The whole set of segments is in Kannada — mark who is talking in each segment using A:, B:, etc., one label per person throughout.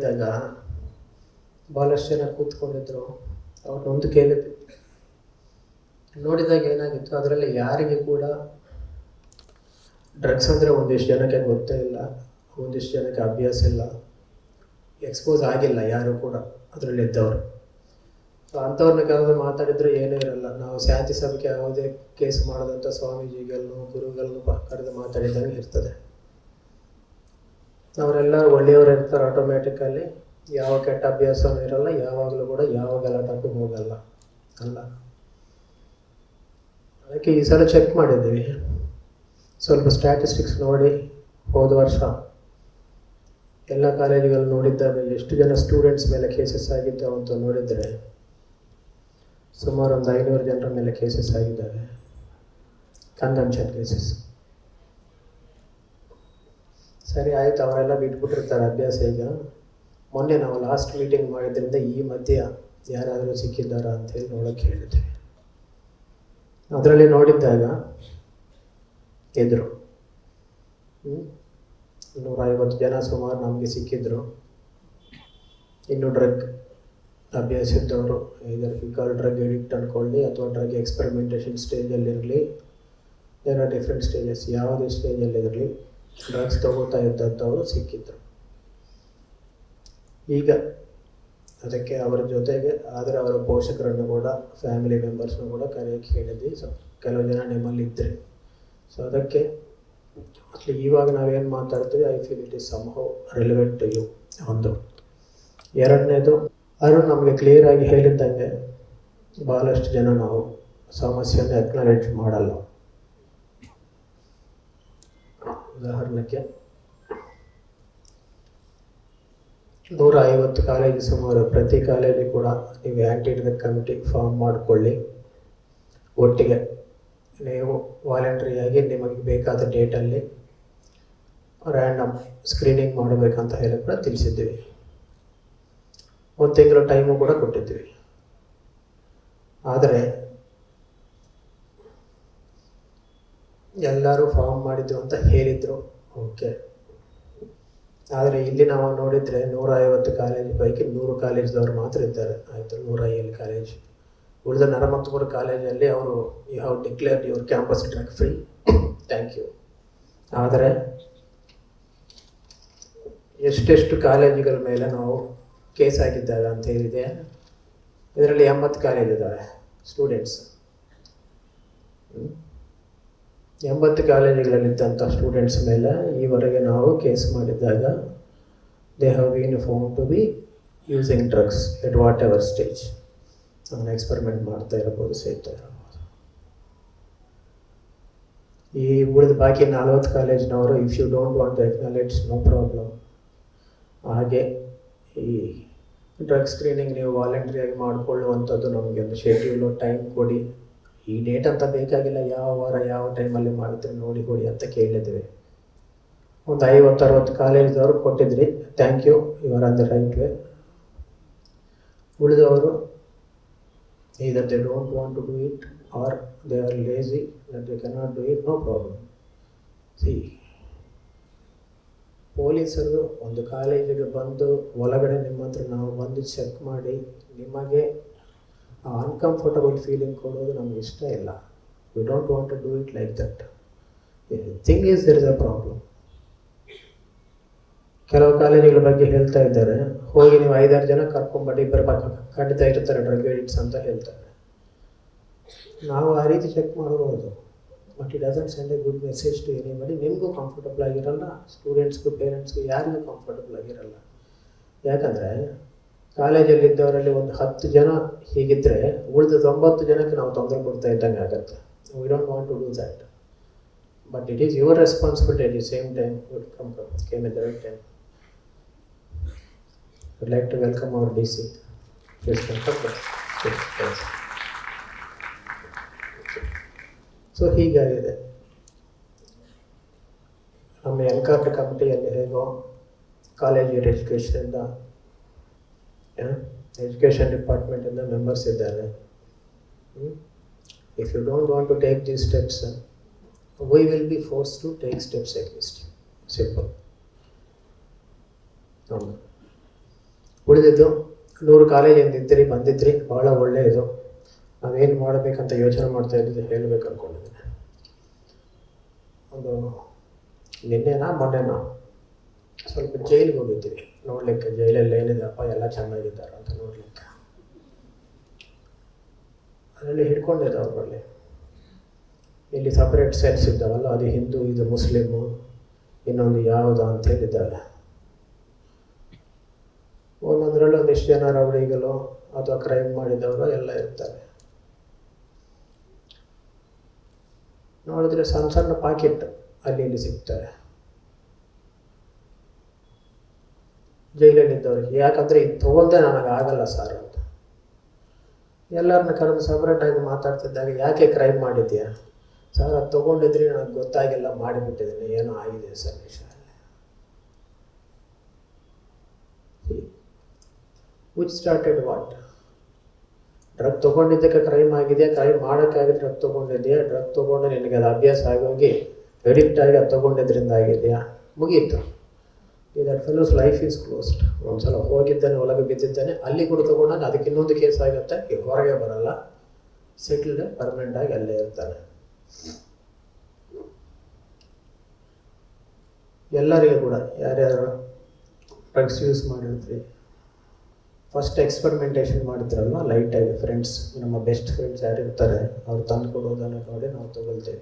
A: ಮಾಡಿದಾಗ ಭಾಳಷ್ಟು ಜನ ಕೂತ್ಕೊಂಡಿದ್ರು. ಅವ್ರನ್ನೊಂದು ಕೇಳಿದ್ವಿ, ನೋಡಿದಾಗ ಏನಾಗಿತ್ತು, ಅದರಲ್ಲಿ ಯಾರಿಗೆ ಕೂಡ ಡ್ರಗ್ಸ್ ಅಂದರೆ ಒಂದಿಷ್ಟು ಜನಕ್ಕೆ ಗೊತ್ತೇ ಇಲ್ಲ, ಒಂದಿಷ್ಟು ಜನಕ್ಕೆ ಅಭ್ಯಾಸ ಇಲ್ಲ, ಎಕ್ಸ್ಪೋಸ್ ಆಗಿಲ್ಲ ಯಾರು ಕೂಡ ಅದರಲ್ಲಿದ್ದವರು. ಸೊ ಅಂಥವ್ರನ್ನ ಕರೆದು ಮಾತಾಡಿದ್ರೆ ಏನೂ ಇರಲ್ಲ. ನಾವು ಶಾಂತಿ ಸಭೆಗೆ ಯಾವುದೇ ಕೇಸ್ ಮಾಡೋದಂಥ ಸ್ವಾಮೀಜಿಗಳನ್ನು ಗುರುಗಳನ್ನು ಕರೆದು ಮಾತಾಡಿದಂಗೆ ಇರ್ತದೆ. ಅವರೆಲ್ಲ ಒಳ್ಳೆಯವರು ಇರ್ತಾರೆ ಆಟೋಮ್ಯಾಟಿಕಲ್ಲಿ, ಯಾವ ಕೆಟ್ಟ ಅಭ್ಯಾಸವೂ ಇರಲ್ಲ, ಯಾವಾಗಲೂ ಕೂಡ ಯಾವ ಗಲಾಟಕ್ಕೂ ಹೋಗಲ್ಲ ಅಲ್ಲ. ಅದಕ್ಕೆ ಈ ಸಲ ಚೆಕ್ ಮಾಡಿದ್ದೀವಿ, ಸ್ವಲ್ಪ ಸ್ಟ್ಯಾಟಿಸ್ಟಿಕ್ಸ್ ನೋಡಿ ಹೋದ ವರ್ಷ ಎಲ್ಲ ಕಾಲೇಜುಗಳು ನೋಡಿದ್ದಾಗ ಎಷ್ಟು ಜನ ಸ್ಟೂಡೆಂಟ್ಸ್ ಮೇಲೆ ಕೇಸಸ್ ಆಗಿದ್ದಾವೆ ಅಂತ ನೋಡಿದರೆ ಸುಮಾರು ಒಂದು 500 ಜನರ ಮೇಲೆ ಕೇಸಸ್ ಆಗಿದ್ದಾವೆ, ಕನ್ಸಂಪ್ಷನ್ ಕೇಸಸ್. ಸರಿ ಆಯಿತು, ಅವರೆಲ್ಲ ಬಿಟ್ಬಿಟ್ಟಿರ್ತಾರೆ ಅಭ್ಯಾಸ. ಈಗ ಮೊನ್ನೆ ನಾವು ಲಾಸ್ಟ್ ಮೀಟಿಂಗ್ ಮಾಡಿದ್ರಿಂದ ಈ ಮಧ್ಯೆ ಯಾರಾದರೂ ಸಿಕ್ಕಿದ್ದಾರಾ ಅಂತೇಳಿ ನೋಡೋಕ್ಕೆ ಹೇಳಿದ್ವಿ. ಅದರಲ್ಲಿ ನೋಡಿದ್ದಾಗ ಇದ್ರು 150 ಜನ ಸುಮಾರು ನಮಗೆ ಸಿಕ್ಕಿದ್ರು. ಇನ್ನು ಡ್ರಗ್ ಅಭ್ಯಾಸ ಇದ್ದವರು, ಇದರ ಫಿಕಲ್ ಡ್ರಗ್ ಎಡಿಕ್ಟ್ ಅಂದ್ಕೊಳ್ಳಿ ಅಥವಾ ಡ್ರಗ್ ಎಕ್ಸ್ಪೆರಿಮೆಂಟೇಷನ್ ಸ್ಟೇಜಲ್ಲಿರಲಿ, ಏನೋ ಡಿಫ್ರೆಂಟ್ ಸ್ಟೇಜಸ್, ಯಾವುದೇ ಸ್ಟೇಜಲ್ಲಿರಲಿ ಡ್ರಗ್ಸ್ ತಗೋತಾ ಇದ್ದಂಥವರು ಸಿಕ್ಕಿದ್ರು. ಈಗ ಅದಕ್ಕೆ ಅವರ ಜೊತೆಗೆ ಆದರೆ ಅವರ ಪೋಷಕರನ್ನು ಕೂಡ, ಫ್ಯಾಮಿಲಿ ಮೆಂಬರ್ಸ್ನು ಕೂಡ ಕರೆಯೋಕ್ಕೆ ಹೇಳಿದ್ವಿ. ಸೊ ಕೆಲವು ಜನ ನಿಮ್ಮಲ್ಲಿ ಇದ್ದರೆ, ಸೊ ಅದಕ್ಕೆ ಅಟ್ಲಿ ಇವಾಗ ನಾವೇನು ಮಾತಾಡ್ತೀವಿ, I feel it is somehow relevant to you. ಒಂದು ಎರಡನೇದು, ಅರುಣ್ ನಮಗೆ ಕ್ಲಿಯರಾಗಿ ಹೇಳಿದ್ದಂಗೆ ಭಾಳಷ್ಟು ಜನ ನಾವು ಸಮಸ್ಯೆಯನ್ನು ಅಕ್ನಾಲೆಡ್ಜ್ ಮಾಡಲ್ಲ. ಉದಾಹರಣೆಗೆ 150 ಕಾಲೇಜು ಸುಮಾರು, ಪ್ರತಿ ಕಾಲೇಜು ಕೂಡ ನೀವು ಆ್ಯಂಟಿ ಡ್ರಗ್ ಕಮಿಟಿ ಫಾರ್ಮ್ ಮಾಡಿಕೊಳ್ಳಿ. ಒಟ್ಟಿಗೆ ನೀವು ವಾಲಂಟ್ರಿಯಾಗಿ ನಿಮಗೆ ಬೇಕಾದ ಡೇಟಲ್ಲಿ ರ್ಯಾಂಡಮ್ ಸ್ಕ್ರೀನಿಂಗ್ ಮಾಡಬೇಕಂತ ಹೇಳಿ ಕೂಡ ತಿಳಿಸಿದ್ದೀವಿ. 1 ತಿಂಗಳ ಟೈಮು ಕೂಡ ಕೊಟ್ಟಿದ್ವಿ. ಆದರೆ ಎಲ್ಲರೂ ಫಾರ್ಮ್ ಮಾಡಿದ್ರು ಅಂತ ಹೇಳಿದರು, ಓಕೆ. ಆದರೆ ಇಲ್ಲಿ ನಾವು ನೋಡಿದರೆ 150 ಕಾಲೇಜ್ ಪೈಕಿ 100 ಕಾಲೇಜ್ದವ್ರು ಮಾತ್ರ ಇದ್ದಾರೆ. ಆಯಿತು, 107 ಕಾಲೇಜ್. ಉಳಿದ 43 ಕಾಲೇಜಲ್ಲಿ ಅವರು you have declared your campus drug free, thank you. ಆದರೆ ಎಷ್ಟೆಷ್ಟು ಕಾಲೇಜುಗಳ ಮೇಲೆ ನಾವು ಕೇಸ್ ಆಗಿದ್ದಾವೆ ಅಂತ ಹೇಳಿದೆ. ಇದರಲ್ಲಿ 80 ಕಾಲೇಜ್ ಇದ್ದಾವೆ ಸ್ಟೂಡೆಂಟ್ಸ್. 80 ಕಾಲೇಜುಗಳಲ್ಲಿದ್ದಂಥ ಸ್ಟೂಡೆಂಟ್ಸ್ ಮೇಲೆ ಈವರೆಗೆ ನಾವು ಕೇಸ್ ಮಾಡಿದ್ದಾಗ they have been found to be using drugs at whatever stage. ಅವನ್ನ ಎಕ್ಸ್ಪೆರಿಮೆಂಟ್ ಮಾಡ್ತಾ ಇರ್ಬೋದು, ಸೇರ್ತಾ ಇರ್ಬೋದು. ಈ ಉಳಿದ ಬಾಕಿ 40 ಕಾಲೇಜ್ನವರು if you don't want to acknowledge, no problem. ಹಾಗೆ ಈ ಡ್ರಗ್ ಸ್ಕ್ರೀನಿಂಗ್ ನೀವು ವಾಲಂಟ್ರಿಯಾಗಿ ಮಾಡಿಕೊಳ್ಳುವಂಥದ್ದು ನಮಗೆ ಒಂದು ಶೆಡ್ಯೂಲು, ಟೈಮ್ ಕೊಡಿ. ಈ ಡೇಟ್ ಅಂತ ಬೇಕಾಗಿಲ್ಲ, ಯಾವ ವಾರ ಯಾವ ಟೈಮಲ್ಲಿ ಮಾಡ್ತೀರಿ ನೋಡಿ ಕೊಡಿ ಅಂತ ಕೇಳಿದ್ವಿ. ಒಂದು 50-60 ಕಾಲೇಜ್ದವರು ಕೊಟ್ಟಿದ್ರಿ, thank you, your on the right way. ಉಳಿದವರು either they don't want to do it or they are lazy that they cannot do it, no problem. See, ಪೊಲೀಸರು ಒಂದು ಕಾಲೇಜಿಗೆ ಬಂದು ಒಳಗಡೆ ನಿಮ್ಮ ಹತ್ರ ನಾವು ಬಂದು ಚೆಕ್ ಮಾಡಿ ನಿಮಗೆ ಅನ್ಕಂಫರ್ಟಬಲ್ ಫೀಲಿಂಗ್ ಕೊಡೋದು ನಮ್ಗೆ ಇಷ್ಟ ಇಲ್ಲ. We don't want to do it like that. Thing is there is a problem. ಕೆಲವು ಕಾಲೇಜುಗಳ ಬಗ್ಗೆ ಹೇಳ್ತಾ ಇದ್ದಾರೆ, ಹೋಗಿ ನೀವು 5-6 ಜನ ಕರ್ಕೊಂಬಡಿ, ಬರಬೇಕು, ಖಂಡಿತ ಇರ್ತಾರೆ ಡ್ರಗ್ ಎಡಿಕ್ಟ್ಸ್ ಅಂತ ಹೇಳ್ತಾರೆ. ನಾವು ಆ ರೀತಿ ಚೆಕ್ ಮಾಡ್ಬೋದು, but it doesn't send a good message to anybody. ನಿಮಗೂ ಕಂಫರ್ಟಬಲ್ ಆಗಿರಲ್ಲ, ಸ್ಟೂಡೆಂಟ್ಸ್ಗೂ ಪೇರೆಂಟ್ಸ್ಗೂ ಯಾರಿಗೂ ಕಂಫರ್ಟಬಲ್ ಆಗಿರಲ್ಲ. ಯಾಕಂದರೆ ಕಾಲೇಜಲ್ಲಿದ್ದವರಲ್ಲಿ ಒಂದು 10 ಜನ ಹೀಗಿದ್ದರೆ ಉಳಿದ 90 ಜನಕ್ಕೆ ನಾವು ತೊಂದರೆ ಕೊಡ್ತಾ ಇದ್ದಂಗೆ ಆಗುತ್ತೆ. We don't want to do that. But it is your responsibility at the same time. Came at the right time. I'd like to welcome our DC. Please welcome. So ಹೀಗಾಗಿದೆ. ನಮ್ಮ ಎನ್ಕಾರ್ಟ್ ಕಮಿಟಿಯಲ್ಲಿ ಹೇಗೋ ಕಾಲೇಜ್ ಎಜುಕೇಷನಿಂದ, ಎಜುಕೇಷನ್ ಡಿಪಾರ್ಟ್ಮೆಂಟಿಂದ ಮೆಂಬರ್ಸ್ ಇದ್ದಾರೆ. If you don't want to take these steps, we will be forced to take steps at least. Simple. ಉಳಿದಿದ್ದು 100 ಕಾಲೇಜಿಂದ ಇದ್ದಿರಿ ಬಂದಿದ್ರಿ, ಭಾಳ ಒಳ್ಳೆಯದು. ನಾವೇನು ಮಾಡಬೇಕಂತ ಯೋಚನೆ ಮಾಡ್ತಾ ಇದ್ದಿದ್ದು ಹೇಳಬೇಕು ಅಂದ್ಕೊಂಡಿದ್ದೀನಿ. ಒಂದು ನಿನ್ನೆನಾ ಮೊನ್ನೆನಾ ಸ್ವಲ್ಪ ಜೈಲಿಗೆ ಹೋಗಿದ್ದೀವಿ ನೋಡ್ಲಿಕ್ಕೆ, ಜೈಲಲ್ಲಿ ಏನಿದೆಪ್ಪ ಎಲ್ಲ ಚೆನ್ನಾಗಿದ್ದಾರೆ ಅಂತ ನೋಡ್ಲಿಕ್ಕೆ. ಅದರಲ್ಲಿ ಹಿಡ್ಕೊಂಡಿದ್ದೆ ಅವರಲ್ಲಿ. ಇಲ್ಲಿ ಸಪ್ರೇಟ್ ಸೆಲ್ಸ್ ಇದ್ದಾವಲ್ಲ, ಅದು ಹಿಂದೂ, ಇದು ಮುಸ್ಲಿಮು, ಇನ್ನೊಂದು ಯಾವುದು ಅಂತ ಹೇಳಿದ್ದಾರೆ. ಒಂದೊಂದರಲ್ಲಿ ಒಂದಿಷ್ಟು ಜನ ರೌಡಿಗಳು ಅಥವಾ ಕ್ರೈಮ್ ಮಾಡಿದವರು ಎಲ್ಲ ಇರ್ತಾರೆ. ನೋಡಿದ್ರೆ ಸಣ್ಣ ಸಣ್ಣ ಪಾಕೆಟ್ ಅಲ್ಲಿ ಇಲ್ಲಿ ಸಿಗ್ತಾರೆ ಜೈಲಲ್ಲಿದ್ದವ್ರಿಗೆ. ಯಾಕಂದರೆ ಇದು ತೊಗೊಳ್ದೆ ನನಗಾಗಲ್ಲ ಸರ್ ಅಂತ. ಎಲ್ಲರನ್ನ ಕರೆದು ಸಪ್ರೇಟಾಗಿ ಮಾತಾಡ್ತಿದ್ದಾಗ, ಯಾಕೆ ಕ್ರೈಮ್ ಮಾಡಿದ್ಯಾ ಸರ್? ಅದು ತೊಗೊಂಡಿದ್ರಿ, ನನಗೆ ಗೊತ್ತಾಗಿಲ್ಲ, ಮಾಡಿಬಿಟ್ಟಿದ್ದೀನಿ, ಏನೋ ಆಗಿದೆ ಸರ್ ವಿಷಯ. Which started what? ಡ್ರಗ್ ತೊಗೊಂಡಿದ್ದಕ್ಕೆ ಕ್ರೈಮ್ ಆಗಿದೆಯಾ? ಕ್ರೈಮ್ ಮಾಡೋಕ್ಕಾಗಿ ಡ್ರಗ್ ತೊಗೊಂಡಿದೆಯಾ? ಡ್ರಗ್ ತೊಗೊಂಡು ನಿನಗೆ ಅದು ಅಭ್ಯಾಸ ಆಗೋಗಿ ಎಡಿಕ್ಟ್ ಆಗಿ ಅದು ತೊಗೊಂಡಿದ್ರಿಂದ ಆಗಿದೆಯಾ? ಮುಗೀತು. That fellows life is closed. ಒಂದ್ಸಲ ಹೋಗಿದ್ದಾನೆ, ಒಳಗೆ ಬಿದ್ದಿದ್ದಾನೆ, ಅಲ್ಲಿ ಕೂಡ ತೊಗೊಂಡಾಗ ಅದಕ್ಕೆ ಇನ್ನೊಂದು ಕೇಸ್ ಆಗುತ್ತೆ, ಈಗ ಹೊರಗೆ ಬರಲ್ಲ, ಸೆಟ್ಲ್ಡ್ ಪರ್ಮನೆಂಟಾಗಿ ಅಲ್ಲೇ ಇರ್ತಾನೆ. ಎಲ್ಲರಿಗೂ ಕೂಡ ಯಾರ್ಯಾರು ಡ್ರಗ್ಸ್ ಯೂಸ್ ಮಾಡಿರ್ತೀವಿ, ಫಸ್ಟ್ ಎಕ್ಸ್ಪರಿಮೆಂಟೇಷನ್ ಮಾಡಿದ್ರಲ್ವ ಲೈಟಾಗಿ, ಫ್ರೆಂಡ್ಸ್, ನಮ್ಮ ಬೆಸ್ಟ್ ಫ್ರೆಂಡ್ಸ್ ಯಾರು ಇರ್ತಾರೆ ಅವ್ರು ತಂದು ಕೊಡೋದನ್ನು ನೋಡಿ ನಾವು ತೊಗೊಳ್ತೇವೆ.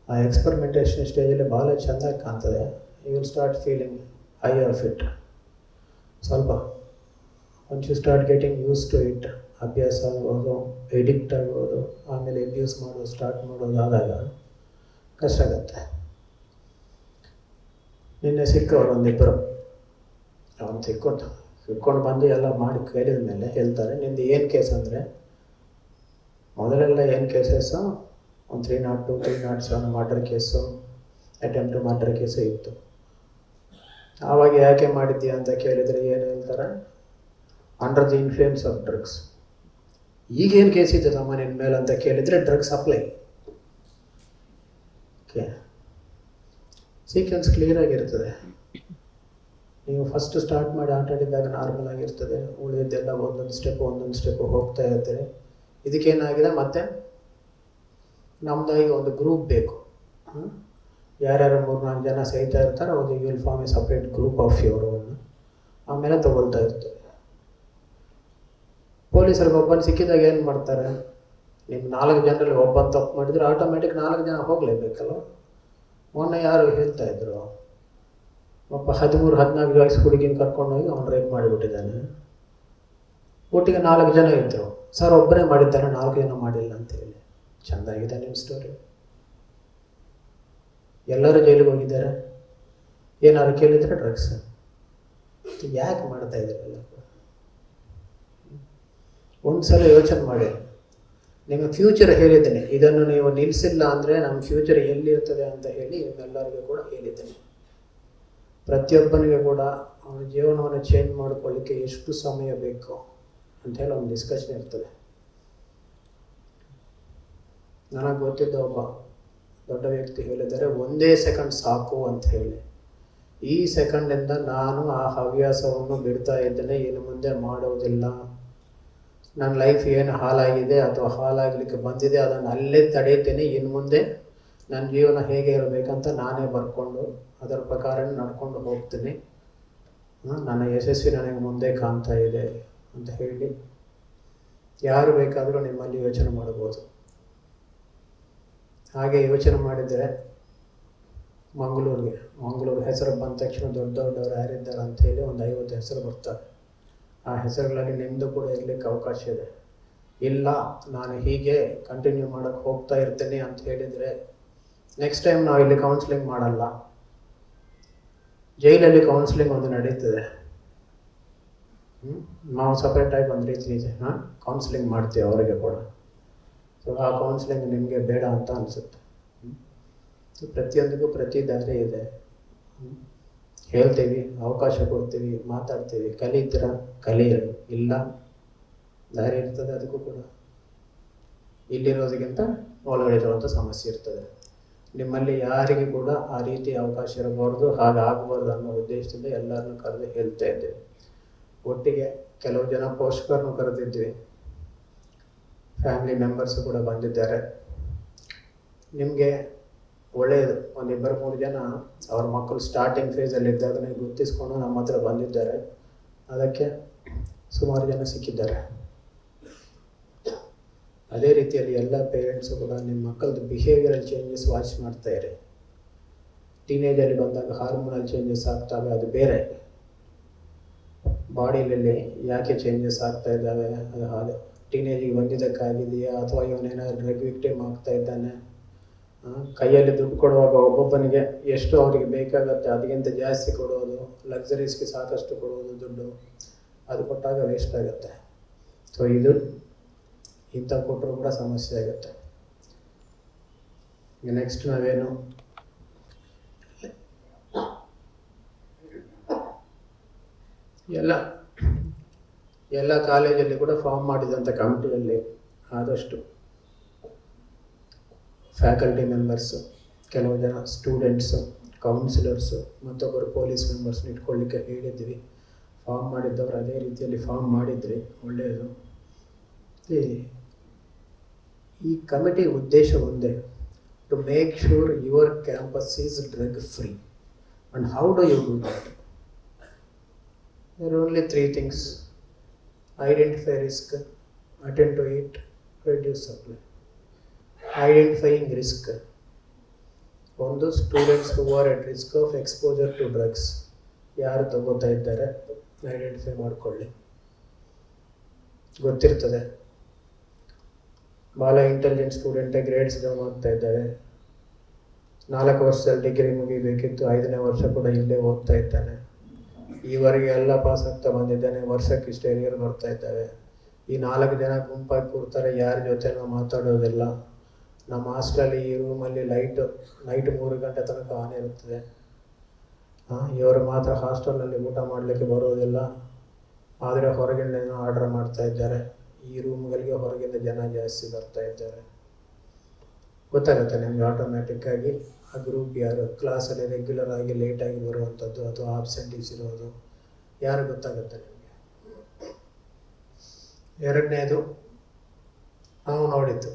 A: ಆ ಎಕ್ಸ್ಪರಿಮೆಂಟೇಷನ್ ಸ್ಟೇಜಲ್ಲಿ ಭಾಳ ಚೆಂದಾಗಿ ಕಾಣ್ತದೆ. You will start feeling high of it. ಸ್ವಲ್ಪ once you start getting use to it, ಅಭ್ಯಾಸ ಆಗೋದು, ಎಡಿಕ್ಟ್ ಆಗೋದು, ಆಮೇಲೆ ಅಬ್ಯೂಸ್ ಮಾಡೋದು ಸ್ಟಾರ್ಟ್ ಮಾಡೋದು ಆದಾಗ ಕಷ್ಟ ಆಗುತ್ತೆ. ನಿನ್ನೆ ಸಿಕ್ಕವರು ಒಂದಿಬ್ಬರು, ಅವನು ಸಿಕ್ಕೊಂಡು ಬಂದು ಎಲ್ಲ ಮಾಡಿ ಕೇಳಿದ ಮೇಲೆ ಹೇಳ್ತಾರೆ, ನಿಂದು ಏನು ಕೇಸ್ ಅಂದರೆ, ಮೊದಲೆಲ್ಲ ಏನು ಕೇಸಸ್ಸು, ಒಂದು 302, 307 murder case, attempt murder case ಇತ್ತು. ಆವಾಗ ಯಾಕೆ ಮಾಡಿದ್ದೀಯ ಅಂತ ಕೇಳಿದರೆ ಏನು ಹೇಳ್ತಾರೆ, under the influence of drugs. ಈಗೇನು ಕೇಸ್ ಇದೆ ಸಾಮಾನ್ಯ ಮೇಲೆ ಅಂತ ಕೇಳಿದರೆ drugs supply. Okay, sequence clear ಆಗಿರ್ತದೆ. ನೀವು ಫಸ್ಟ್ ಸ್ಟಾರ್ಟ್ ಮಾಡಿ ಆಟ ಆಡಿದಾಗ ನಾರ್ಮಲ್ ಆಗಿರ್ತದೆ, ಉಳಿದಿದ್ದೆಲ್ಲ ಒಂದೊಂದು ಸ್ಟೆಪ್ ಹೋಗ್ತಾ ಇರ್ತೀರಿ. ಇದಕ್ಕೇನಾಗಿದೆ, ಮತ್ತೆ ನಮ್ಮದಾಗಿ ಒಂದು ಗ್ರೂಪ್ ಬೇಕು. ಯಾರ್ಯಾರು 3-4 ಜನ ಸಹಿತ ಇರ್ತಾರೆ, ಅವ್ರು you will form a separate group of your own. ಆಮೇಲೆ ತೊಗೊಳ್ತಾ ಇರ್ತೀವಿ. ಪೊಲೀಸರಿಗೆ ಒಬ್ಬನು ಸಿಕ್ಕಿದಾಗ ಏನು ಮಾಡ್ತಾರೆ, ನಿಮ್ಮ 4 ಜನರಲ್ಲಿ ಒಬ್ಬನು ತಪ್ಪು ಮಾಡಿದರೆ ಆಟೋಮೆಟಿಕ್ 4 ಜನ ಹೋಗಲೇಬೇಕಲ್ಲ. ಮೊನ್ನೆ ಯಾರು ಹೇಳ್ತಾ ಇದ್ರು, ಒಬ್ಬ 13-14 ವಯಸ್ಸು ಹುಡುಗಿನ ಕರ್ಕೊಂಡೋಗಿ ಅವನು ರೇಪ್ ಮಾಡಿಬಿಟ್ಟಿದ್ದಾನೆ. ಒಟ್ಟಿಗೆ 4 ಜನ ಇದ್ದರು, ಸರ್ ಒಬ್ಬನೇ ಮಾಡಿದ್ದಾನೆ, 4 ಜನ ಮಾಡಿಲ್ಲ ಅಂತೇಳಿ. ಚೆಂದಾಗಿದೆ ನಿಮ್ಮ ಸ್ಟೋರಿ. ಎಲ್ಲರೂ ಜೈಲಿಗೆ ಹೋಗಿದ್ದಾರೆ, ಏನಾದ್ರು ಕೇಳಿದರೆ ಡ್ರಗ್ಸ್. ಯಾಕೆ ಮಾಡ್ತಾ ಇದ್ದೀರಲ್ಲ? ಒಂದು ಸಲ ಯೋಚನೆ ಮಾಡಿ. ನಿಮ್ಮ ಫ್ಯೂಚರ್ ಹೇಳಿದ್ದೀನಿ, ಇದನ್ನು ನೀವು ನಿಲ್ಲಿಸಿಲ್ಲ ಅಂದರೆ ನಮ್ಮ ಫ್ಯೂಚರ್ ಎಲ್ಲಿರ್ತದೆ ಅಂತ ಹೇಳಿ ನಿಮ್ಮೆಲ್ಲರಿಗೂ ಕೂಡ ಹೇಳಿದ್ದೀನಿ. ಪ್ರತಿಯೊಬ್ಬನಿಗೆ ಕೂಡ ಅವನ ಜೀವನವನ್ನು ಚೇಂಜ್ ಮಾಡ್ಕೊಳ್ಳಿಕ್ಕೆ ಎಷ್ಟು ಸಮಯ ಬೇಕು ಅಂತ ಹೇಳಿ ಒಂದು ಡಿಸ್ಕಷನ್ ಇರ್ತದೆ. ನನಗೆ ಗೊತ್ತಿದ್ದ ಒಬ್ಬ ದೊಡ್ಡ ವ್ಯಕ್ತಿ ಹೇಳಿದರೆ, 1 ಸೆಕೆಂಡ್ ಸಾಕು ಅಂತ ಹೇಳಿ. ಈ ಸೆಕೆಂಡಿಂದ ನಾನು ಆ ಹವ್ಯಾಸವನ್ನು ಬಿಡ್ತಾ ಇದ್ದೇನೆ, ಇನ್ನು ಮುಂದೆ ಮಾಡೋದಿಲ್ಲ. ನನ್ನ ಲೈಫ್ ಏನು ಹಾಳಾಗಿದೆ ಅಥವಾ ಹಾಳಾಗಲಿಕ್ಕೆ ಬಂದಿದೆ ಅದನ್ನು ಅಲ್ಲೇ ತಡೀತೀನಿ. ಇನ್ನು ಮುಂದೆ ನನ್ನ ಜೀವನ ಹೇಗೆ ಇರಬೇಕಂತ ನಾನೇ ಬರ್ಕೊಂಡು ಅದರ ಪ್ರಕಾರ ನಡ್ಕೊಂಡು ಹೋಗ್ತೀನಿ. ನನ್ನ ಯಶಸ್ವಿ ನನಗೆ ಮುಂದೆ ಕಾಣ್ತಾ ಇದೆ ಅಂತ ಹೇಳಿ ಯಾರು ಬೇಕಾದರೂ ನಿಮ್ಮಲ್ಲಿ ಯೋಚನೆ ಮಾಡ್ಬೋದು. ಹಾಗೆ ಯೋಚನೆ ಮಾಡಿದರೆ ಮಂಗಳೂರು ಹೆಸರು ಬಂದ ತಕ್ಷಣ ದೊಡ್ಡವರು ಯಾರಿದ್ದಾರೆ ಅಂಥೇಳಿ ಒಂದು 50 ಹೆಸರು ಬರ್ತಾರೆ. ಆ ಹೆಸರುಗಳಲ್ಲಿ ನಿಮ್ಮದು ಕೂಡ ಇರಲಿಕ್ಕೆ ಅವಕಾಶ ಇದೆ. ಇಲ್ಲ, ನಾನು ಹೀಗೆ ಕಂಟಿನ್ಯೂ ಮಾಡೋಕ್ಕೆ ಹೋಗ್ತಾ ಇರ್ತೀನಿ ಅಂತ ಹೇಳಿದರೆ ನೆಕ್ಸ್ಟ್ ಟೈಮ್ ನಾವು ಇಲ್ಲಿ ಕೌನ್ಸಿಲಿಂಗ್ ಮಾಡಲ್ಲ. ಜೈಲಲ್ಲಿ ಕೌನ್ಸಿಲಿಂಗ್ ಒಂದು ನಡೀತದೆ. ನಾವು ಸಪ್ರೇಟಾಗಿ ಒಂದು ರೀತಿ ಕೌನ್ಸಿಲಿಂಗ್ ಮಾಡ್ತೀವಿ ಅವರಿಗೆ ಕೂಡ. ಸೊ ಆ ಕೌನ್ಸಿಲಿಂಗ್ ನಿಮಗೆ ಬೇಡ ಅಂತ ಅನಿಸುತ್ತೆ. ಪ್ರತಿಯೊಂದಕ್ಕೂ ಪ್ರತಿ ದಾರಿ ಇದೆ. ಹೇಳ್ತೀವಿ, ಅವಕಾಶ ಕೊಡ್ತೀವಿ, ಮಾತಾಡ್ತೀವಿ. ಕಲಿತೀರ ಕಲಿಯಿರಿ, ಇಲ್ಲ ದಾರಿ ಇರ್ತದೆ ಅದಕ್ಕೂ ಕೂಡ. ಇಲ್ಲಿರೋದಕ್ಕಿಂತ ಒಳಗಡೆ ಇರುವಂಥ ಸಮಸ್ಯೆ ಇರ್ತದೆ. ನಿಮ್ಮಲ್ಲಿ ಯಾರಿಗೂ ಕೂಡ ಆ ರೀತಿ ಅವಕಾಶ ಇರಬಾರ್ದು, ಹಾಗಾಗಬಾರ್ದು ಅನ್ನೋ ಉದ್ದೇಶದಿಂದ ಎಲ್ಲರನ್ನೂ ಕರೆದು ಹೇಳ್ತಾ ಇದ್ದೇವೆ. ಒಟ್ಟಿಗೆ ಕೆಲವು ಜನ ಪೋಷಕರನ್ನು ಕರೆದಿದ್ವಿ, ಫ್ಯಾಮಿಲಿ ಮೆಂಬರ್ಸು ಕೂಡ ಬಂದಿದ್ದಾರೆ. ನಿಮಗೆ ಒಳ್ಳೆಯದು, ಒಂದು 2-3 ಜನ ಅವ್ರ ಮಕ್ಕಳು ಸ್ಟಾರ್ಟಿಂಗ್ ಫೇಸಲ್ಲಿದ್ದಾಗಲೇ ಗುರ್ತಿಸ್ಕೊಂಡು ನಮ್ಮ ಹತ್ರ ಬಂದಿದ್ದಾರೆ. ಅದಕ್ಕೆ ಸುಮಾರು ಜನ ಸಿಕ್ಕಿದ್ದಾರೆ. ಅದೇ ರೀತಿಯಲ್ಲಿ ಎಲ್ಲ ಪೇರೆಂಟ್ಸು ಕೂಡ ನಿಮ್ಮ ಮಕ್ಕಳದ್ದು ಬಿಹೇವಿಯರಲ್ ಚೇಂಜಸ್ ವಾಚ್ ಮಾಡ್ತಾಯಿರಿ. ಟೀನೇಜಲ್ಲಿ ಬಂದಾಗ ಹಾರ್ಮೋನಲ್ ಚೇಂಜಸ್ ಆಗ್ತವೆ, ಅದು ಬೇರೆ. ಬಾಡಿಯಲ್ಲಿ ಯಾಕೆ ಚೇಂಜಸ್ ಆಗ್ತಾ ಇದ್ದಾವೆ, ಅದು ಟೀನೇಜಿಗೆ ಬಂದಿದ್ದಕ್ಕಾಗಿದೆಯಾ ಅಥವಾ ಇವನೇನಾದ್ರು ಡ್ರಗ್ ವಿಕ್ಟಿಮ್ ಆಗ್ತಾ ಇದ್ದಾನೆ. ಕೈಯಲ್ಲಿ ದುಡ್ಡು ಕೊಡುವಾಗ ಒಬ್ಬೊಬ್ಬನಿಗೆ ಎಷ್ಟು ಅವರಿಗೆ ಬೇಕಾಗತ್ತೆ ಅದಕ್ಕಿಂತ ಜಾಸ್ತಿ ಕೊಡೋದು, ಲಕ್ಸರೀಸ್ಗೆ ಸಾಕಷ್ಟು ಕೊಡೋದು ದುಡ್ಡು, ಅದು ಕೊಟ್ಟಾಗ ವೇಸ್ಟ್ ಆಗುತ್ತೆ. ಸೊ ಇದು ಇಂಥ ಕೊಟ್ಟರು ಕೂಡ ಸಮಸ್ಯೆ ಆಗುತ್ತೆ. ಈಗ ನೆಕ್ಸ್ಟ್ ನಾವೇನು ಎಲ್ಲ ಕಾಲೇಜಲ್ಲಿ ಕೂಡ ಫಾರ್ಮ್ ಮಾಡಿದಂಥ ಕಮಿಟಿಯಲ್ಲಿ ಆದಷ್ಟು ಫ್ಯಾಕಲ್ಟಿ ಮೆಂಬರ್ಸು, ಕೆಲವು ಜನ ಸ್ಟೂಡೆಂಟ್ಸು, ಕೌನ್ಸಿಲರ್ಸು, ಮತ್ತೊಬ್ಬರು ಪೊಲೀಸ್ ಮೆಂಬರ್ಸ್ನ ಇಟ್ಕೊಳ್ಳಿಕ್ಕೆ ಹೇಳಿದ್ವಿ. ಫಾರ್ಮ್ ಮಾಡಿದ್ದವರು ಅದೇ ರೀತಿಯಲ್ಲಿ ಫಾರ್ಮ್ ಮಾಡಿದ್ರಿ, ಒಳ್ಳೆಯದು. ಈ ಕಮಿಟಿ ಉದ್ದೇಶ ಒಂದೇ, to make sure your campus is drug free. And how do you do that? There are only 3 things: identify risk, attend to it, reduce supply. Identifying risk. ಒಂದು, students who are at risk of exposure to drugs, ಯಾರು ತಗೋತಾ ಇದ್ದಾರೆ ಐಡೆಂಟಿಫೈ ಮಾಡಿಕೊಳ್ಳಿ. ಗೊತ್ತಿರ್ತದೆ, ಭಾಳ ಇಂಟೆಲಿಜೆಂಟ್ ಸ್ಟೂಡೆಂಟೇ ಗ್ರೇಡ್ಸ್ ಡೌನ್ ಆಗ್ತಾ ಇದ್ದಾರೆ. 4 ವರ್ಷದಲ್ಲಿ ಡಿಗ್ರಿ ಮುಗಿಬೇಕಿತ್ತು, 5ನೇ ವರ್ಷ ಕೂಡ ಇಲ್ಲೇ ಓದ್ತಾ ಇದ್ದಾನೆ. ಈವರೆಗೆ ಎಲ್ಲ ಪಾಸ್ ಆಗ್ತಾ ಬಂದಿದ್ದಾನೆ, ವರ್ಷಕ್ಕೆ ಇಷ್ಟು ಏರಿಯರ್ ಬರ್ತಾ ಇದ್ದಾವೆ. ಈ 4 ಜನ ಗುಂಪಾಗಿ ಕೂರ್ತಾರೆ, ಯಾರ ಜೊತೆ ನಾವು ಮಾತಾಡೋದಿಲ್ಲ. ನಮ್ಮ ಹಾಸ್ಟೆಲಲ್ಲಿ ಈ ರೂಮಲ್ಲಿ ನೈಟ್ 3 ಗಂಟೆ ತನಕ ಆನ್ ಇರುತ್ತದೆ. ಇವರು ಮಾತ್ರ ಹಾಸ್ಟೆಲಲ್ಲಿ ಊಟ ಮಾಡಲಿಕ್ಕೆ ಬರೋದಿಲ್ಲ, ಆದರೆ ಹೊರಗಿಂದ ಆರ್ಡರ್ ಮಾಡ್ತಾ ಇದ್ದಾರೆ. ಈ ರೂಮ್ಗಳಿಗೆ ಹೊರಗಿಂದ ಜನ ಜಾಸ್ತಿ ಬರ್ತಾ ಇದ್ದಾರೆ. ಗೊತ್ತಾಗುತ್ತೆ ನಿಮಗೆ ಆಟೋಮ್ಯಾಟಿಕ್ಕಾಗಿ ಆ ಗ್ರೂಪ್ ಯಾರು, ಕ್ಲಾಸಲ್ಲಿ ರೆಗ್ಯುಲರ್ ಆಗಿ ಲೇಟಾಗಿ ಬರುವಂಥದ್ದು ಅಥವಾ ಆಬ್ಸೆಂಟೀಸ್ ಇರೋದು ಯಾರು ಗೊತ್ತಾಗುತ್ತೆ ನಿಮಗೆ. ಎರಡನೇದು, ನಾವು ನೋಡಿದ್ದು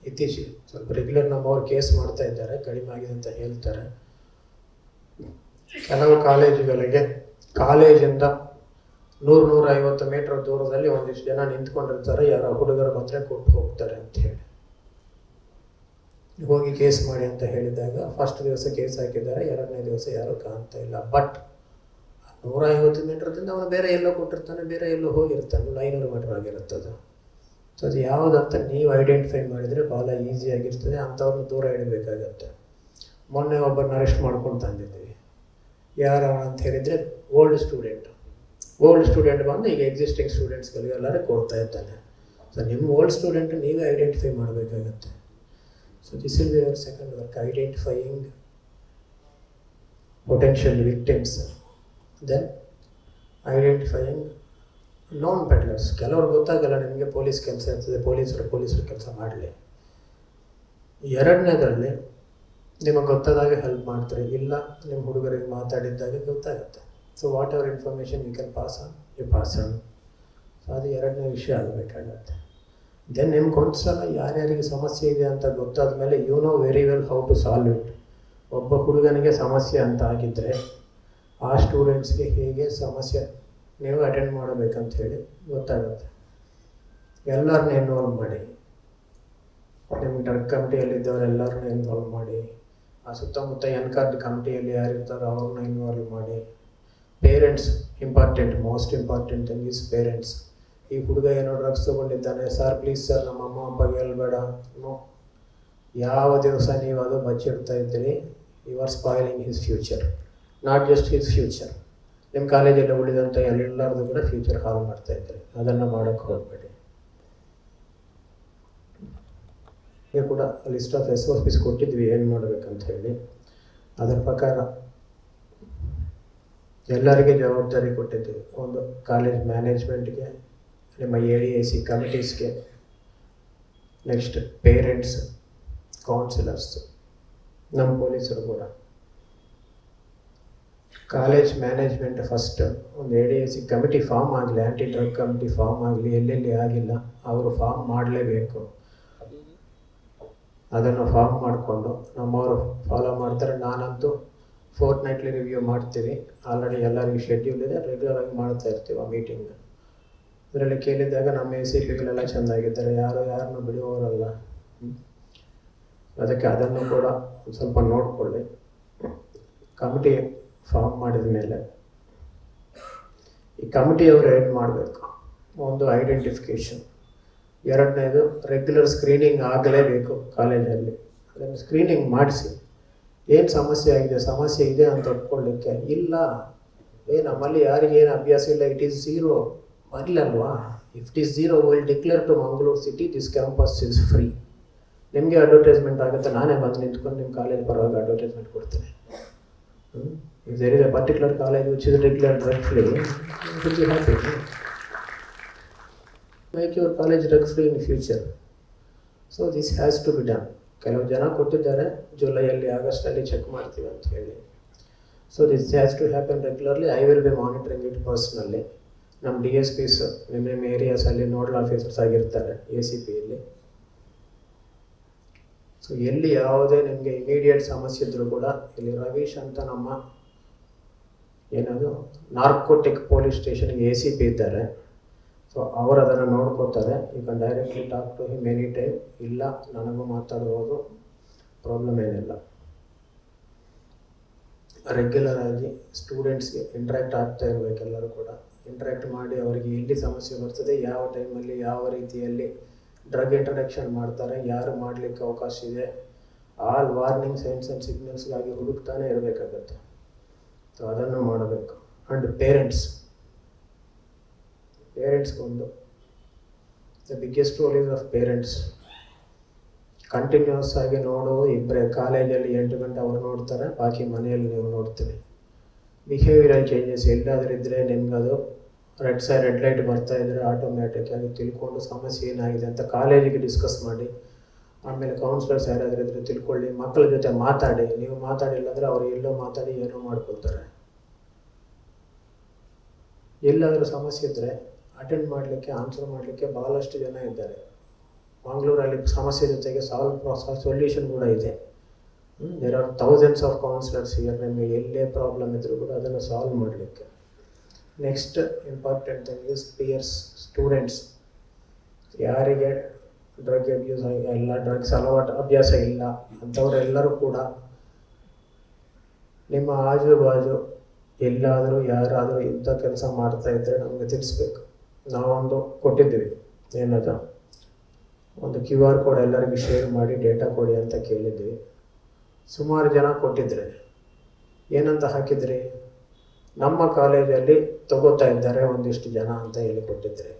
A: ಇತ್ತೀಚೆಗೆ ಸ್ವಲ್ಪ ರೆಗ್ಯುಲರ್ ನಮ್ಮವ್ರು ಕೇಸ್ ಮಾಡ್ತಾ ಇದ್ದಾರೆ, ಕಡಿಮೆ ಆಗಿದೆ ಅಂತ ಹೇಳ್ತಾರೆ. ಕೆಲವು ಕಾಲೇಜುಗಳಿಗೆ ಕಾಲೇಜಿಂದ 100-150 ಮೀಟರ್ ದೂರದಲ್ಲಿ ಒಂದಿಷ್ಟು ಜನ ನಿಂತ್ಕೊಂಡಿರ್ತಾರೆ, ಯಾರೋ ಹುಡುಗರು ಬಂದರೆ ಕೊಟ್ಟು ಹೋಗ್ತಾರೆ ಅಂತ ಹೇಳಿ. ಹೋಗಿ ಕೇಸ್ ಮಾಡಿ ಅಂತ ಹೇಳಿದಾಗ ಫಸ್ಟ್ ದಿವಸ ಕೇಸ್ ಹಾಕಿದ್ದಾರೆ, 2ನೇ ದಿವಸ ಯಾರೂ ಕಾಣ್ತಾ ಇಲ್ಲ. ಬಟ್ 150 ಮೀಟರ್ದಿಂದ ಅವನು ಬೇರೆ ಎಲ್ಲೋ ಕೊಟ್ಟಿರ್ತಾನೆ, ಬೇರೆ ಎಲ್ಲೋ ಹೋಗಿರ್ತಾನೆ, 500 ಮೀಟರ್ ಆಗಿರುತ್ತದೆ. ಸೊ ಅದು ಯಾವುದಂತ ನೀವು ಐಡೆಂಟಿಫೈ ಮಾಡಿದರೆ ಭಾಳ ಈಸಿಯಾಗಿರ್ತದೆ, ಅಂಥವ್ರನ್ನ ದೂರ ಇಡಬೇಕಾಗತ್ತೆ. ಮೊನ್ನೆ ಒಬ್ಬರನ್ನ ಅರೆಸ್ಟ್ ಮಾಡ್ಕೊಂಡು ತಂದಿದ್ದೀವಿ. ಯಾರು ಅಂತ ಹೇಳಿದರೆ ಓಲ್ಡ್ ಸ್ಟೂಡೆಂಟ್ ಬಂದು ಈಗ ಎಕ್ಸಿಸ್ಟಿಂಗ್ ಸ್ಟೂಡೆಂಟ್ಸ್ಗಳಿಗೆಲ್ಲರೂ ಕೊಡ್ತಾ ಇದ್ದಾನೆ. ಸೊ ನಿಮ್ಮ ಓಲ್ಡ್ ಸ್ಟೂಡೆಂಟ್ ನೀವೇ ಐಡೆಂಟಿಫೈ ಮಾಡಬೇಕಾಗತ್ತೆ. So this will be our second work, identifying potential victims. Then identifying known peddlers. ಕೆಲವರು ಗೊತ್ತಾಗಲ್ಲ ನಿಮಗೆ ಪೊಲೀಸ್ ಕೆಲಸ ಇರ್ತದೆ, ಪೊಲೀಸರು ಕೆಲಸ ಮಾಡಲಿ. 2ನೇದರಲ್ಲಿ ನಿಮಗೆ ಗೊತ್ತಾದಾಗ ಹೆಲ್ಪ್ ಮಾಡ್ತಾರೆ, ಇಲ್ಲ ನಿಮ್ಮ ಹುಡುಗರಿಗೆ ಮಾತಾಡಿದ್ದಾಗ ಗೊತ್ತಾಗುತ್ತೆ. So whatever information you can pass on, you pass on. So ಅದು 2ನೇ ವಿಷಯ ಆಗಬೇಕಾಗತ್ತೆ. ದೆನ್ ನಿಮ್ಗೆ ಒಂದ್ಸಲ ಯಾರ್ಯಾರಿಗೆ ಸಮಸ್ಯೆ ಇದೆ ಅಂತ ಗೊತ್ತಾದ ಮೇಲೆ you know very well how to solve it. ಒಬ್ಬ ಹುಡುಗನಿಗೆ ಸಮಸ್ಯೆ ಅಂತ ಆಗಿದ್ದರೆ ಆ ಸ್ಟೂಡೆಂಟ್ಸ್ಗೆ ಹೇಗೆ ಸಮಸ್ಯೆ ನೀವು ಅಟೆಂಡ್ ಮಾಡಬೇಕಂತ ಹೇಳಿ ಗೊತ್ತಾಗುತ್ತೆ. ಎಲ್ಲರನ್ನ ಇನ್ವಾಲ್ವ್ ಮಾಡಿ, ನಿಮ್ಮ ಡ್ರಗ್ ಕಮಿಟಿಯಲ್ಲಿದ್ದವರೆಲ್ಲರನ್ನ ಇನ್ವಾಲ್ವ್ ಮಾಡಿ, ಆ ಸುತ್ತಮುತ್ತ ಎನ್ಕಾರ್ಡ್ ಕಮಿಟಿಯಲ್ಲಿ ಯಾರಿರ್ತಾರೋ ಅವ್ರನ್ನ ಇನ್ವಾಲ್ವ್ ಮಾಡಿ. Parents important, most important thing is parents. ಈ ಹುಡುಗ ಏನೋ ಡ್ರಗ್ಸ್ ತೊಗೊಂಡಿದ್ದಾನೆ, ಸರ್ ಪ್ಲೀಸ್ ಸರ್ ನಮ್ಮ ಅಮ್ಮ ಅಪ್ಪಗೆ ಹೇಳ್ಬೇಡ. ನೋ, ಯಾವ ದಿವಸ ನೀವು ಅದು ಬಚ್ಚಿಡ್ತಾ ಇದ್ದೀರಿ, you are spoiling his future, not just his future. ನಿಮ್ಮ ಕಾಲೇಜಲ್ಲಿ ಉಳಿದಂಥ ಎಲ್ಲರದು ಕೂಡ ಫ್ಯೂಚರ್ ಹಾಳು ಮಾಡ್ತಾ ಇದ್ದೀರಿ. ಅದನ್ನು ಮಾಡೋಕ್ಕೆ ಹೋಗಬೇಡಿ. ಈಗ ಕೂಡ ಲಿಸ್ಟ್ ಆಫ್ SOPs ಕೊಟ್ಟಿದ್ವಿ ಏನು ಮಾಡಬೇಕಂತ ಹೇಳಿ. ಅದರ ಪ್ರಕಾರ ಎಲ್ಲರಿಗೆ ಜವಾಬ್ದಾರಿ ಕೊಟ್ಟಿದ್ದೀವಿ. ಒಂದು ಕಾಲೇಜ್ ಮ್ಯಾನೇಜ್ಮೆಂಟ್ಗೆ, ನಿಮ್ಮ ADIC ಕಮಿಟೀಸ್ಗೆ, ನೆಕ್ಸ್ಟ್ ಪೇರೆಂಟ್ಸ್, ಕೌನ್ಸಿಲರ್ಸ್, ನಮ್ಮ ಪೊಲೀಸರು ಕೂಡ. ಕಾಲೇಜ್ ಮ್ಯಾನೇಜ್ಮೆಂಟ್ ಫಸ್ಟ್ ಒಂದು ADAC ಕಮಿಟಿ ಫಾರ್ಮ್ ಆಗಲಿ, ಆ್ಯಂಟಿ ಡ್ರಗ್ ಕಮಿಟಿ ಫಾರ್ಮ್ ಆಗಲಿ, ಎಲ್ಲೆಲ್ಲಿ ಆಗಿಲ್ಲ ಅವರು ಫಾರ್ಮ್ ಮಾಡಲೇಬೇಕು. ಅದನ್ನು ಫಾರ್ಮ್ ಮಾಡಿಕೊಂಡು ನಮ್ಮವರು ಫಾಲೋ ಮಾಡ್ತಾರೆ. ನಾನಂತೂ ಫೋರ್ಟ್ನೈಟ್ಲಿ ರಿವ್ಯೂ ಮಾಡ್ತೀವಿ. ಆಲ್ರೆಡಿ ಎಲ್ಲರಿಗೂ ಶೆಡ್ಯೂಲ್ ಇದೆ, ರೆಗ್ಯುಲರಾಗಿ ಮಾಡ್ತಾ ಇರ್ತೀವಿ ಆ ಮೀಟಿಂಗ್. ಇದರಲ್ಲಿ ಕೇಳಿದಾಗ ನಮ್ಮ ACPಗಳೆಲ್ಲ ಚೆಂದಾಗಿದ್ದಾರೆ, ಯಾರನ್ನೂ ಬಿಡುವವರಲ್ಲ. ಅದಕ್ಕೆ ಅದನ್ನು ಕೂಡ ಸ್ವಲ್ಪ ನೋಡಿಕೊಳ್ಳಿ. ಕಮಿಟಿ ಫಾರ್ಮ್ ಮಾಡಿದ ಮೇಲೆ ಈ ಕಮಿಟಿಯವರು ಏನು ಮಾಡಬೇಕು? ಒಂದು ಐಡೆಂಟಿಫಿಕೇಷನ್, ಎರಡನೇದು ರೆಗ್ಯುಲರ್ ಸ್ಕ್ರೀನಿಂಗ್ ಆಗಲೇಬೇಕು ಕಾಲೇಜಲ್ಲಿ. ಅದನ್ನು ಸ್ಕ್ರೀನಿಂಗ್ ಮಾಡಿಸಿ ಏನು ಸಮಸ್ಯೆ ಇದೆ ಅಂತ ಒಪ್ಕೊಳ್ಳಿಕ್ಕೆ. ಇಲ್ಲ ನಮ್ಮಲ್ಲಿ ಯಾರಿಗೇನು ಅಭ್ಯಾಸ ಇಲ್ಲ, ಇಟ್ ಈಸ್ ಝೀರೋ ಬರಲಲ್ವಾ. If it is zero will declare to Mangaluru city this campus is free. ನಿಮಗೆ ಅಡ್ವರ್ಟೈಸ್ಮೆಂಟ್ ಆಗುತ್ತೆ, ನಾನೇ ಬಂದು ನಿಂತ್ಕೊಂಡು ನಿಮ್ಮ ಕಾಲೇಜ್ ಪರವಾಗಿ ಅಡ್ವರ್ಟೈಸ್ಮೆಂಟ್ ಕೊಡ್ತೇನೆ. If there is a particular college which is declared drug free, you will be happy. Make your college drug free in future. So this has to be done. ಕೆಲವು ಜನ ಕೊಟ್ಟಿದ್ದಾರೆ, ಜುಲೈಯಲ್ಲಿ ಆಗಸ್ಟಲ್ಲಿ ಚೆಕ್ ಮಾಡ್ತೀವಿ ಅಂತ ಹೇಳಿ. So this has to happen regularly. I will be monitoring it personally. ನಮ್ಮ DSPs ನಿಮ್ಮ ಏರಿಯಾಸಲ್ಲಿ ನೋಡಲ್ ಆಫೀಸರ್ಸ್ ಆಗಿರ್ತಾರೆ ACPಯಲ್ಲಿ. ಸೊ ಎಲ್ಲಿ ಯಾವುದೇ ನಿಮಗೆ ಇಮಿಡಿಯೇಟ್ ಸಮಸ್ಯೆ ಇದ್ದರೂ ಕೂಡ ಇಲ್ಲಿ ರವೀಶ್ ಅಂತ ನಮ್ಮ ಏನದು ನಾರ್ಕೋಟಿಕ್ ಪೊಲೀಸ್ ಸ್ಟೇಷನ್ಗೆ ACP ಇದ್ದಾರೆ. ಸೊ ಅವರು ಅದನ್ನು ನೋಡ್ಕೋತಾರೆ. You can directly talk to him any time. ಇಲ್ಲ ನನಗೂ ಮಾತಾಡ್ಬೋದು, ಪ್ರಾಬ್ಲಮ್ ಏನಿಲ್ಲ. ರೆಗ್ಯುಲರ್ ಆಗಿ ಸ್ಟೂಡೆಂಟ್ಸ್ಗೆ ಇಂಟ್ರ್ಯಾಕ್ಟ್ ಆಗ್ತಾ ಇರಬೇಕೆಲ್ಲರೂ ಕೂಡ. ಇಂಟ್ರ್ಯಾಕ್ಟ್ ಮಾಡಿ ಅವರಿಗೆ ಎಲ್ಲಿ ಸಮಸ್ಯೆ ಬರ್ತದೆ, ಯಾವ ಟೈಮಲ್ಲಿ ಯಾವ ರೀತಿಯಲ್ಲಿ ಡ್ರಗ್ ಇಂಟ್ರಡಕ್ಷನ್ ಮಾಡ್ತಾರೆ, ಯಾರು ಮಾಡಲಿಕ್ಕೆ ಅವಕಾಶ ಇದೆ, ಆಲ್ ವಾರ್ನಿಂಗ್ ಸೈನ್ಸ್ ಆ್ಯಂಡ್ ಸಿಗ್ನಲ್ಸ್ಗಾಗಿ ಹುಡುಕ್ತಾನೆ ಇರಬೇಕಾಗತ್ತೆ. ಸೊ ಅದನ್ನು ಮಾಡಬೇಕು. ಆ್ಯಂಡ್ ಪೇರೆಂಟ್ಸ್ಗೊಂದು the biggest role is of parents. Continuous ಆಗಿ ನೋಡೋದು ಇಬ್ಬರೇ. ಕಾಲೇಜಲ್ಲಿ 8 ಗಂಟೆ ಅವ್ರು ನೋಡ್ತಾರೆ, ಬಾಕಿ ಮನೆಯಲ್ಲಿ ನೀವು ನೋಡ್ತೀವಿ. ಬಿಹೇವಿಯರಲ್ ಚೇಂಜಸ್ ಎಲ್ಲಾದರೂ ಇದ್ದರೆ ನಿಮ್ಗದು ರೆಡ್ ಲೈಟ್ ಬರ್ತಾ ಇದ್ದರೆ ಆಟೋಮ್ಯಾಟಿಕ್ ಆಗಿ ತಿಳ್ಕೊಂಡು ಸಮಸ್ಯೆ ಏನಾಗಿದೆ ಅಂತ ಕಾಲೇಜಿಗೆ ಡಿಸ್ಕಸ್ ಮಾಡಿ, ಆಮೇಲೆ ಕೌನ್ಸಿಲರ್ಸ್ ಯಾರಾದರೂ ಇದ್ದರೆ ತಿಳ್ಕೊಳ್ಳಿ, ಮಕ್ಕಳ ಜೊತೆ ಮಾತಾಡಿ. ನೀವು ಮಾತಾಡಿಲ್ಲ ಅಂದರೆ ಅವರು ಎಲ್ಲೋ ಮಾತಾಡಿ ಏನೋ ಮಾಡ್ಕೊಳ್ತಾರೆ. ಎಲ್ಲಾದರೂ ಸಮಸ್ಯೆ ಇದ್ದರೆ ಅಟೆಂಡ್ ಮಾಡಲಿಕ್ಕೆ, ಆನ್ಸರ್ ಮಾಡಲಿಕ್ಕೆ ಭಾಳಷ್ಟು ಜನ ಇದ್ದಾರೆ. ಮಂಗಳೂರಲ್ಲಿ ಸಮಸ್ಯೆ ಜೊತೆಗೆ ಸೊಲ್ಯೂಷನ್ ಕೂಡ ಇದೆ. There are thousands of counsellors here. ನಿಮಗೆ ಎಲ್ಲೇ ಪ್ರಾಬ್ಲಮ್ ಇದ್ದರೂ ಕೂಡ ಅದನ್ನು ಸಾಲ್ವ್ ಮಾಡಲಿಕ್ಕೆ. Next important thing is peers, students. ಯಾರಿಗೆ ಡ್ರಗ್ ಅಬ್ಯೂಸ್ ಇಲ್ಲ, ಡ್ರಗ್ಸ್ ಅಭ್ಯಾಸ ಇಲ್ಲ ಅಂಥವರೆಲ್ಲರೂ ಕೂಡ ನಿಮ್ಮ ಆಜು ಬಾಜು ಎಲ್ಲಾದರೂ ಯಾರಾದರೂ ಇಂಥ ಕೆಲಸ ಮಾಡ್ತಾ ಇದ್ದರೆ ನಮಗೆ ತಿಳಿಸ್ಬೇಕು. ನಾವೊಂದು ಕೊಟ್ಟಿದ್ದೀವಿ, ಏನದು ಒಂದು QR ಕೋಡ್ ಎಲ್ಲರಿಗೂ ಶೇರ್ ಮಾಡಿ ಡೇಟಾ ಕೊಡಿ ಅಂತ ಕೇಳಿದ್ವಿ. ಸುಮಾರು ಜನ ಕೊಟ್ಟಿದ್ರೆ ಏನಂತ ಹಾಕಿದ್ರಿ, ನಮ್ಮ ಕಾಲೇಜಲ್ಲಿ ತಗೋತಾ ಇದ್ದಾರೆ ಒಂದಿಷ್ಟು ಜನ ಅಂತ ಹೇಳಿ ಕೊಟ್ಟಿದ್ರೆ.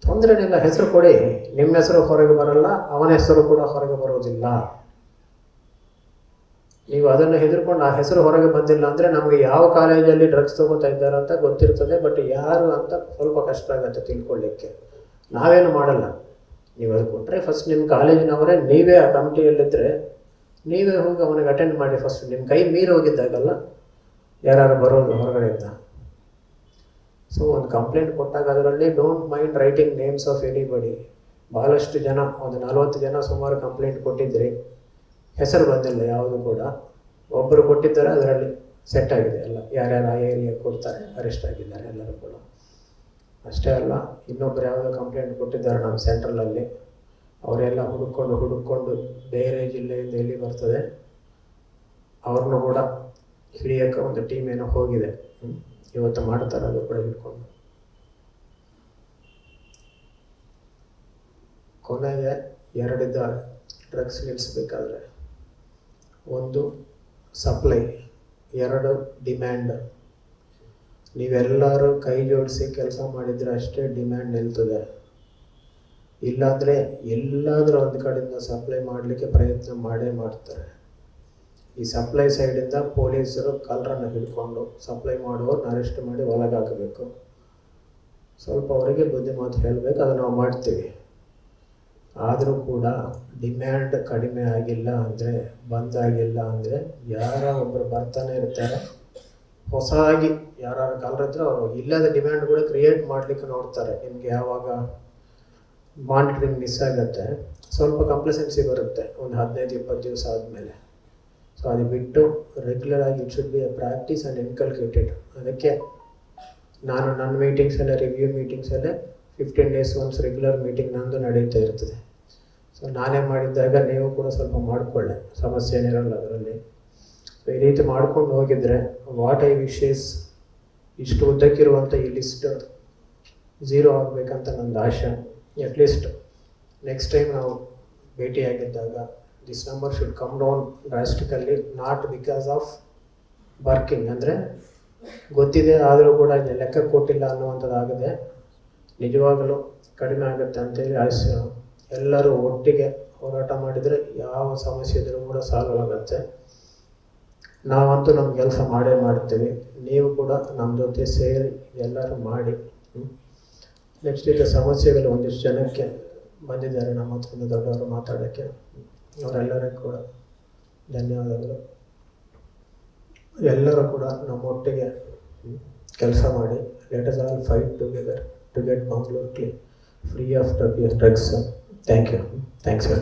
A: ತೊಂದರೆನಿಲ್ಲ, ಹೆಸರು ಕೊಡಿ. ನಿಮ್ಮ ಹೆಸರು ಹೊರಗೆ ಬರಲ್ಲ, ಅವನ ಹೆಸರು ಕೂಡ ಹೊರಗೆ ಬರೋದಿಲ್ಲ. ನೀವು ಅದನ್ನು ಹೆದರ್ಕೊಂಡು ಆ ಹೆಸರು ಹೊರಗೆ ಬಂದಿಲ್ಲ ಅಂದರೆ ನಮಗೆ ಯಾವ ಕಾಲೇಜಲ್ಲಿ ಡ್ರಗ್ಸ್ ತಗೋತಾ ಇದ್ದಾರೆ ಅಂತ ಗೊತ್ತಿರ್ತದೆ, ಬಟ್ ಯಾರು ಅಂತ ಸ್ವಲ್ಪ ಕಷ್ಟ ಆಗುತ್ತೆ ತಿಳ್ಕೊಳ್ಳಿಕ್ಕೆ. ನಾವೇನು ಮಾಡಲ್ಲ. ನೀವು ಅದು ಕೊಟ್ಟರೆ ಫಸ್ಟ್ ನಿಮ್ಮ ಕಾಲೇಜಿನವರೇ ನೀವೇ ಆ ಕಮಿಟಿಯಲ್ಲಿದ್ದರೆ ನೀವೇ ಹೋಗಿ ಅವನಿಗೆ ಅಟೆಂಡ್ ಮಾಡಿ. ಫಸ್ಟ್ ನಿಮ್ಮ ಕೈ ಮೀರಿ ಹೋಗಿದ್ದಾಗಲ್ಲ ಯಾರು ಬರೋದು ಹೊರಗಡೆಯಿಂದ. ಸೊ ಒಂದು ಕಂಪ್ಲೇಂಟ್ ಕೊಟ್ಟಾಗ ಅದರಲ್ಲಿ don't mind writing names of anybody. ಭಾಳಷ್ಟು ಜನ, ಒಂದು 40 ಜನ ಸುಮಾರು ಕಂಪ್ಲೇಂಟ್ ಕೊಟ್ಟಿದ್ರಿ, ಹೆಸರು ಬಂದಿಲ್ಲ ಯಾವುದು ಕೂಡ. ಒಬ್ಬರು ಕೊಟ್ಟಿದ್ದಾರೆ, ಅದರಲ್ಲಿ ಸೆಟ್ ಆಗಿದೆ ಎಲ್ಲ. ಯಾರ್ಯಾರು ಆ ಏರಿಯಾಗೆ ಕೊಡ್ತಾರೆ ಅರೆಸ್ಟ್ ಆಗಿದ್ದಾರೆ ಎಲ್ಲರೂ ಕೂಡ. ಅಷ್ಟೇ ಅಲ್ಲ, ಇನ್ನೊಬ್ಬರು ಯಾವುದೋ ಕಂಪ್ಲೇಂಟ್ ಕೊಟ್ಟಿದ್ದಾರೆ ನಮ್ಮ ಸೆಂಟ್ರಲಲ್ಲಿ. ಅವರೆಲ್ಲ ಹುಡುಕೊಂಡು ಬೇರೆ ಜಿಲ್ಲೆಯಿಂದ ಎಲ್ಲಿ ಬರ್ತದೆ ಅವ್ರನ್ನೂ ಕೂಡ ಹಿಡಿಯೋಕ್ಕೆ ಒಂದು ಟೀಮ್ ಏನೋ ಹೋಗಿದೆ. ಇವತ್ತು ಮಾಡ್ತಾರೆ, ಅದು ಕೂಡ ಹಿಡ್ಕೊಂಡು. ಕೊನೆಗೆ 2 ಇದ್ದಾವೆ ಡ್ರಗ್ಸ್ ನಿಲ್ಲಿಸ್ಬೇಕಾದ್ರೆ. ಒಂದು ಸಪ್ಲೈ, 2 ಡಿಮ್ಯಾಂಡ್. ನೀವೆಲ್ಲರೂ ಕೈ ಜೋಡಿಸಿ ಕೆಲಸ ಮಾಡಿದರೆ ಅಷ್ಟೇ ಡಿಮ್ಯಾಂಡ್ ನಿಲ್ತದೆ. ಇಲ್ಲಾಂದರೆ ಎಲ್ಲಾದರೂ ಒಂದು ಕಡೆಯಿಂದ ಸಪ್ಲೈ ಮಾಡಲಿಕ್ಕೆ ಪ್ರಯತ್ನ ಮಾಡೇ ಮಾಡ್ತಾರೆ. ಈ ಸಪ್ಲೈ ಸೈಡಿಂದ ಪೊಲೀಸರು ಕಳ್ಳರನ್ನು ಹಿಡ್ಕೊಂಡು ಸಪ್ಲೈ ಮಾಡುವವ್ರನ್ನ ಅರೆಸ್ಟ್ ಮಾಡಿ ಒಳಗಾಕಬೇಕು. ಸ್ವಲ್ಪ ಅವರಿಗೆ ಬುದ್ಧಿಮಾತು ಹೇಳಬೇಕು, ಅದು ನಾವು ಮಾಡ್ತೀವಿ. ಆದರೂ ಕೂಡ ಡಿಮ್ಯಾಂಡ್ ಕಡಿಮೆ ಆಗಿಲ್ಲ ಅಂದರೆ, ಬಂದಾಗಿಲ್ಲ ಅಂದರೆ ಯಾರೋ ಒಬ್ಬರು ಬರ್ತಾನೆ ಇರ್ತಾರೆ, ಹೊಸದಾಗಿ ಯಾರು ಕಾಲರಿದ್ರೆ ಅವರು ಇಲ್ಲದ ಡಿಮ್ಯಾಂಡ್ ಕೂಡ ಕ್ರಿಯೇಟ್ ಮಾಡಲಿಕ್ಕೆ ನೋಡ್ತಾರೆ. ನಿಮಗೆ ಯಾವಾಗ ಮಾನಿಟ್ರಿಂಗ್ ಮಿಸ್ ಆಗುತ್ತೆ ಸ್ವಲ್ಪ ಕಂಪ್ಲಸೆನ್ಸಿ ಬರುತ್ತೆ ಒಂದು 15-20 ದಿವಸ ಆದಮೇಲೆ. ಸೊ ಅದು ಬಿಟ್ಟು ರೆಗ್ಯುಲರ್ ಆಗಿ it should be a practice and inculcated. ಅದಕ್ಕೆ ನಾನು ನನ್ನ ಮೀಟಿಂಗ್ಸಲ್ಲೇ ರಿವ್ಯೂ ಮೀಟಿಂಗ್ಸಲ್ಲೇ 15 days ಒನ್ಸ್ ರೆಗ್ಯುಲರ್ ಮೀಟಿಂಗ್ ನಂದು ನಡೀತಾ ಇರ್ತದೆ. ಸೊ ನಾನೇ ಮಾಡಿದ್ದಾಗ ನೀವು ಕೂಡ ಸ್ವಲ್ಪ ಮಾಡಿಕೊಳ್ಳೆ, ಸಮಸ್ಯೆ ಏನಿರಲ್ಲ ಅದರಲ್ಲಿ. ಸೊ ಈ ರೀತಿ ಮಾಡ್ಕೊಂಡು ಹೋಗಿದ್ರೆ ವಾಟ್ ಐ ವಿಶೇಸ್ ಇಷ್ಟು ಉದ್ದಕ್ಕಿರುವಂಥ ಈ ಲಿಸ್ಟ್ 0 ಆಗಬೇಕಂತ ನಂದು ಆಶೆ. ಅಟ್ಲೀಸ್ಟ್ ನೆಕ್ಸ್ಟ್ ಟೈಮ್ ನಾವು ಭೇಟಿಯಾಗಿದ್ದಾಗ this number should come down drastically, not because of working, ಅಂದರೆ ಗೊತ್ತಿದೆ ಆದರೂ ಕೂಡ ಲೆಕ್ಕ ಕೊಟ್ಟಿಲ್ಲ ಅನ್ನುವಂಥದ್ದಾಗದೆ ನಿಜವಾಗಲೂ ಕಡಿಮೆ ಆಗುತ್ತೆ ಅಂತೇಳಿ ಆಸೆ. ಎಲ್ಲರೂ ಒಟ್ಟಿಗೆ ಹೋರಾಟ ಮಾಡಿದರೆ ಯಾವ ಸಮಸ್ಯೆ ಇದ್ರೂ ಕೂಡ ಸಾಲ್ವ್ ಆಗುತ್ತೆ. ನಾವಂತೂ ನಮ್ಮ ಕೆಲಸ ಮಾಡೇ ಮಾಡ್ತೀವಿ, ನೀವು ಕೂಡ ನಮ್ಮ ಜೊತೆ ಸೇರಿ ಎಲ್ಲರೂ ಮಾಡಿ. ನೆಕ್ಸ್ಟ್ ಈಗ ಸಮಸ್ಯೆಗಳು ಒಂದಿಷ್ಟು ಜನಕ್ಕೆ ಬಂದಿದ್ದಾರೆ ನಮ್ಮ ಹತ್ರ ದೊಡ್ಡವರು ಮಾತಾಡೋಕ್ಕೆ, ಅವರೆಲ್ಲರಿಗೂ ಕೂಡ ಧನ್ಯವಾದಗಳು. ಎಲ್ಲರೂ ಕೂಡ ನಮ್ಮೊಟ್ಟಿಗೆ ಕೆಲಸ ಮಾಡಿ, let us all fight together to get Mangaluru free of drugs. Thank you. Thanks.